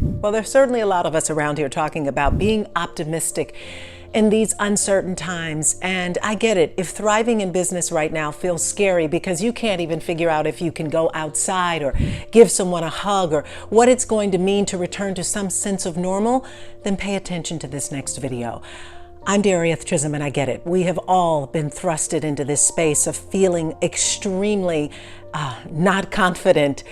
Well, there's certainly a lot of us around here talking about being optimistic in these uncertain times. And I get it. If thriving in business right now feels scary because you can't even figure out if you can go outside or give someone a hug or what it's going to mean to return to some sense of normal, then pay attention to this next video. I'm Darieth Chisolm, and I get it. We have all been thrusted into this space of feeling extremely not confident,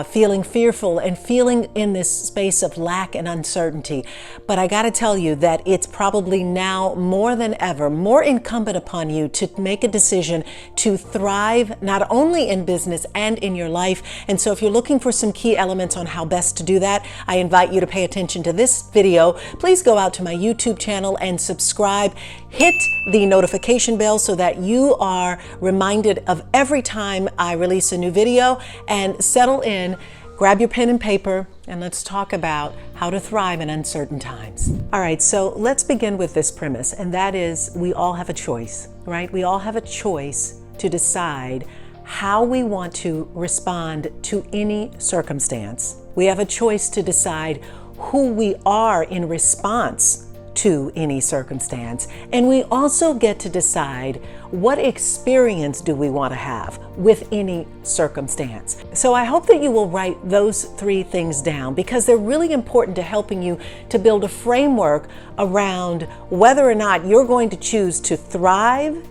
feeling fearful, and feeling in this space of lack and uncertainty. But I gotta tell you that it's probably now more than ever, more incumbent upon you to make a decision to thrive, not only in business and in your life. And so if you're looking for some key elements on how best to do that, I invite you to pay attention to this video. Please go out to my YouTube channel and subscribe. Hit the notification bell so that you are reminded of every time I release a new video, and settle in, grab your pen and paper, and let's talk about how to thrive in uncertain times. All right, so let's begin with this premise, and that is we all have a choice, right? We all have a choice to decide how we want to respond to any circumstance. We have a choice to decide who we are in response to any circumstance. And we also get to decide what experience do we want to have with any circumstance. So I hope that you will write those three things down, because they're really important to helping you to build a framework around whether or not you're going to choose to thrive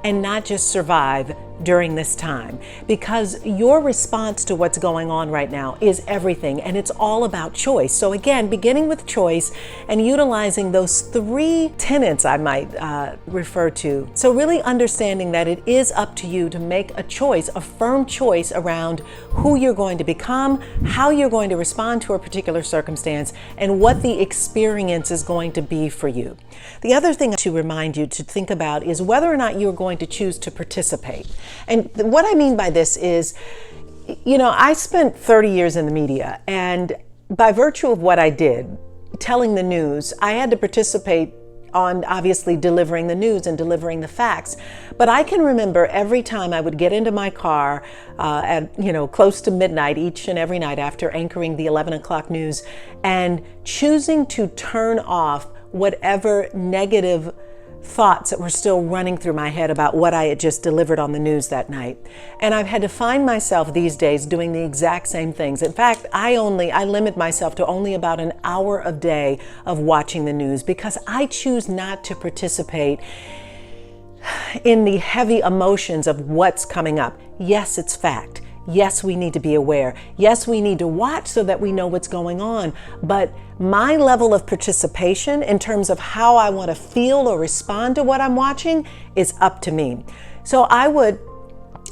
and not just survive during this time, because your response to what's going on right now is everything, and it's all about choice. So again, beginning with choice and utilizing those three tenets I might refer to. So really understanding that it is up to you to make a choice, a firm choice around who you're going to become, how you're going to respond to a particular circumstance, and what the experience is going to be for you. The other thing to remind you to think about is whether or not you're going to choose to participate. And what I mean by this is, you know, I spent 30 years in the media, and by virtue of what I did, telling the news, I had to participate on obviously delivering the news and delivering the facts. But I can remember every time I would get into my car at, close to midnight each and every night after anchoring the 11 o'clock news, and choosing to turn off whatever negative thoughts that were still running through my head about what I had just delivered on the news that night. And I've had to find myself these days doing the exact same things. In fact, I limit myself to only about an hour a day of watching the news, because I choose not to participate in the heavy emotions of what's coming up. Yes, it's fact. Yes, we need to be aware. Yes, we need to watch so that we know what's going on. But my level of participation in terms of how I want to feel or respond to what I'm watching is up to me. So I would,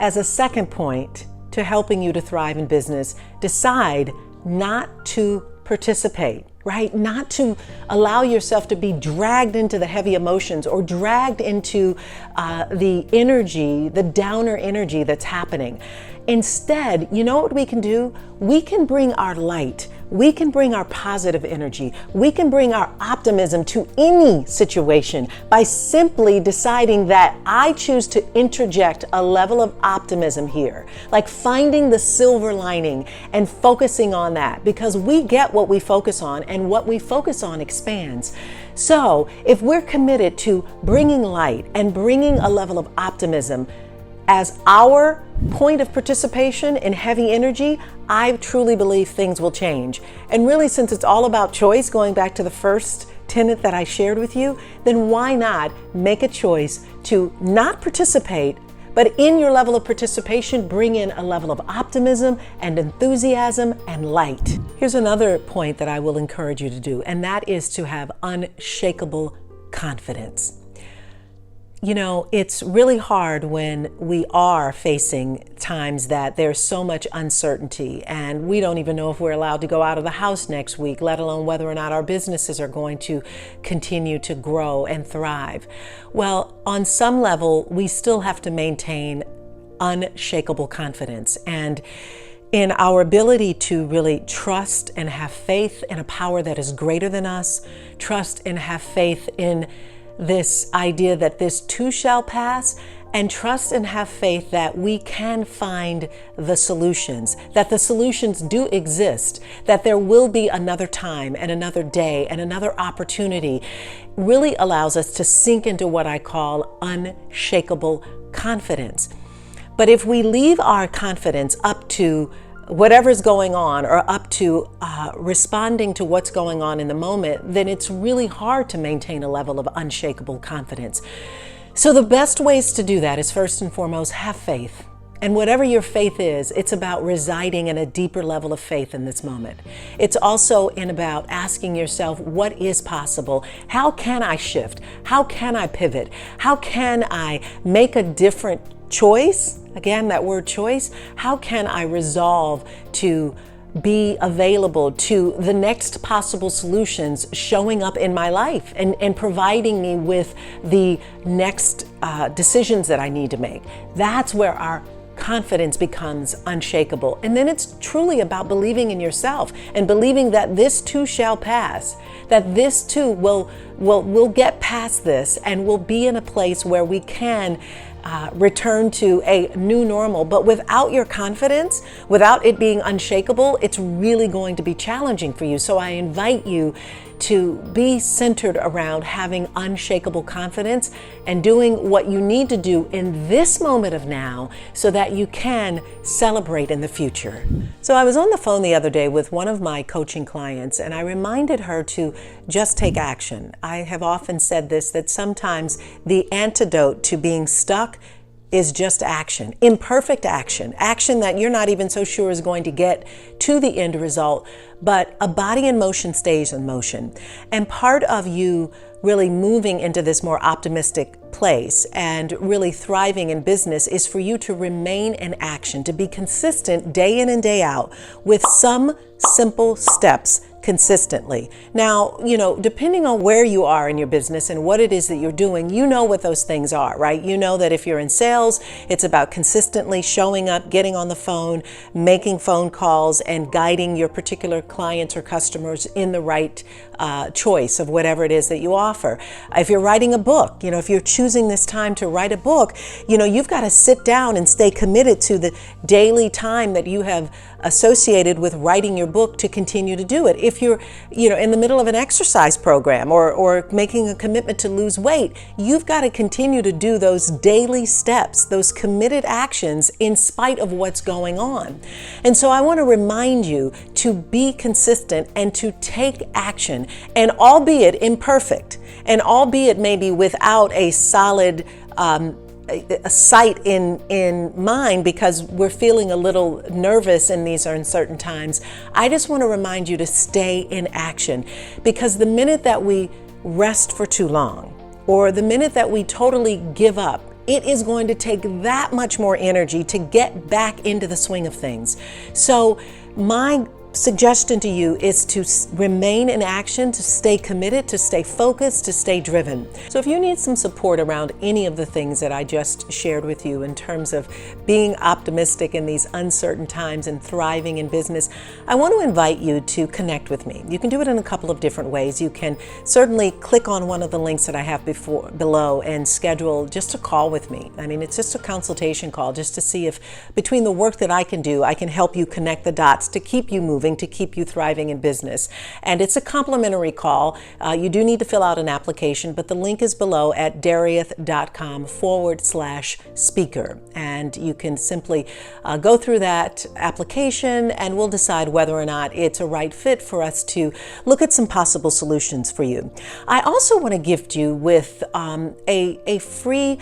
as a second point to helping you to thrive in business, decide not to participate, right? Not to allow yourself to be dragged into the heavy emotions or dragged into the energy, the downer energy that's happening. Instead, you know what we can do? We can bring our light. We can bring our positive energy. We can bring our optimism to any situation by simply deciding that I choose to interject a level of optimism here, like finding the silver lining and focusing on that, because we get what we focus on, and what we focus on expands. So if we're committed to bringing light and bringing a level of optimism as our point of participation in heavy energy, I truly believe things will change. And really, since it's all about choice, going back to the first tenet that I shared with you, then why not make a choice to not participate, but in your level of participation, bring in a level of optimism and enthusiasm and light. Here's another point that I will encourage you to do, and that is to have unshakable confidence. You know, it's really hard when we are facing times that there's so much uncertainty, and we don't even know if we're allowed to go out of the house next week, let alone whether or not our businesses are going to continue to grow and thrive. Well, on some level, we still have to maintain unshakable confidence, and in our ability to really trust and have faith in a power that is greater than us, trust and have faith in this idea that this too shall pass, and trust and have faith that we can find the solutions, that the solutions do exist, that there will be another time and another day and another opportunity, really allows us to sink into what I call unshakable confidence. But if we leave our confidence up to whatever's going on or up to responding to what's going on in the moment, then it's really hard to maintain a level of unshakable confidence. So the best ways to do that is, first and foremost, have faith. And whatever your faith is, it's about residing in a deeper level of faith in this moment. It's also about asking yourself, what is possible? How can I shift? How can I pivot? How can I make a different choice? Again, that word choice. How can I resolve to be available to the next possible solutions showing up in my life and providing me with the next decisions that I need to make? That's where our confidence becomes unshakable. And then it's truly about believing in yourself and believing that this too shall pass, that this too will get past this, and we'll be in a place where we can return to a new normal. But without your confidence, without it being unshakable, it's really going to be challenging for you. So I invite you to be centered around having unshakable confidence and doing what you need to do in this moment of now so that you can celebrate in the future. So I was on the phone the other day with one of my coaching clients, and I reminded her to just take action. I have often said this, that sometimes the antidote to being stuck is just action, imperfect action, action that you're not even so sure is going to get to the end result, but a body in motion stays in motion. And part of you really moving into this more optimistic place and really thriving in business is for you to remain in action, to be consistent day in and day out with some simple steps consistently. Now, depending on where you are in your business and what it is that you're doing, you know what those things are, right? You know that if you're in sales, it's about consistently showing up, getting on the phone, making phone calls, and guiding your particular clients or customers in the right choice of whatever it is that you offer. If you're writing a book, if you're choosing this time to write a book, you've got to sit down and stay committed to the daily time that you have associated with writing your book to continue to do it. If you're, in the middle of an exercise program or making a commitment to lose weight, you've got to continue to do those daily steps, those committed actions in spite of what's going on. And so I want to remind you to be consistent and to take action, and albeit imperfect, and albeit maybe without a solid a sight in mind, because we're feeling a little nervous in these uncertain times, I just want to remind you to stay in action, because the minute that we rest for too long, or the minute that we totally give up, it is going to take that much more energy to get back into the swing of things. So my suggestion to you is to remain in action, to stay committed, to stay focused, to stay driven. So if you need some support around any of the things that I just shared with you in terms of being optimistic in these uncertain times and thriving in business, I want to invite you to connect with me. You can do it in a couple of different ways. You can certainly click on one of the links that I have below and schedule just a call with me. I mean, it's just a consultation call just to see if between the work that I can do, I can help you connect the dots to keep you moving, to keep you thriving in business. And it's a complimentary call. You do need to fill out an application, but the link is below at darieth.com/speaker. And you can simply go through that application, and we'll decide whether or not it's a right fit for us to look at some possible solutions for you. I also want to gift you with a free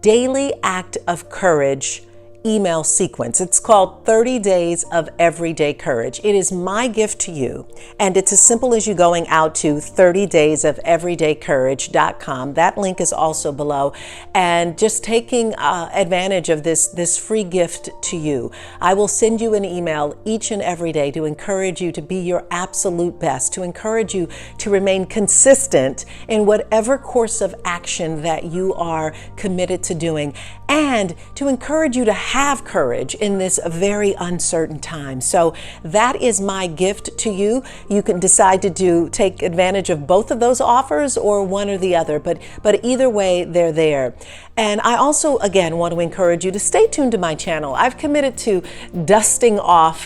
daily act of courage email sequence. It's called 30 Days of Everyday Courage. It is my gift to you, and it's as simple as you going out to 30daysofeverydaycourage.com. That link is also below, and just taking advantage of this free gift to you. I will send you an email each and every day to encourage you to be your absolute best, to encourage you to remain consistent in whatever course of action that you are committed to doing, and to encourage you to have courage in this very uncertain time. So that is my gift to you. You can decide to take advantage of both of those offers or one or the other, but either way, they're there. And I also, again, want to encourage you to stay tuned to my channel. I've committed to dusting off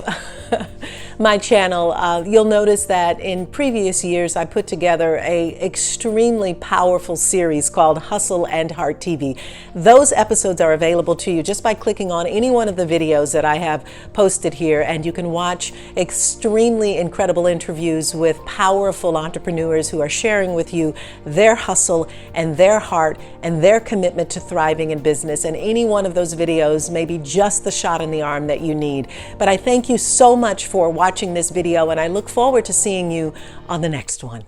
my channel. You'll notice that in previous years, I put together a extremely powerful series called Hustle and Heart TV. Those episodes are available to you just by clicking on any one of the videos that I have posted here, and you can watch extremely incredible interviews with powerful entrepreneurs who are sharing with you their hustle and their heart and their commitment to thriving in business. And any one of those videos may be just the shot in the arm that you need. But I thank you so much for watching this video, and I look forward to seeing you on the next one.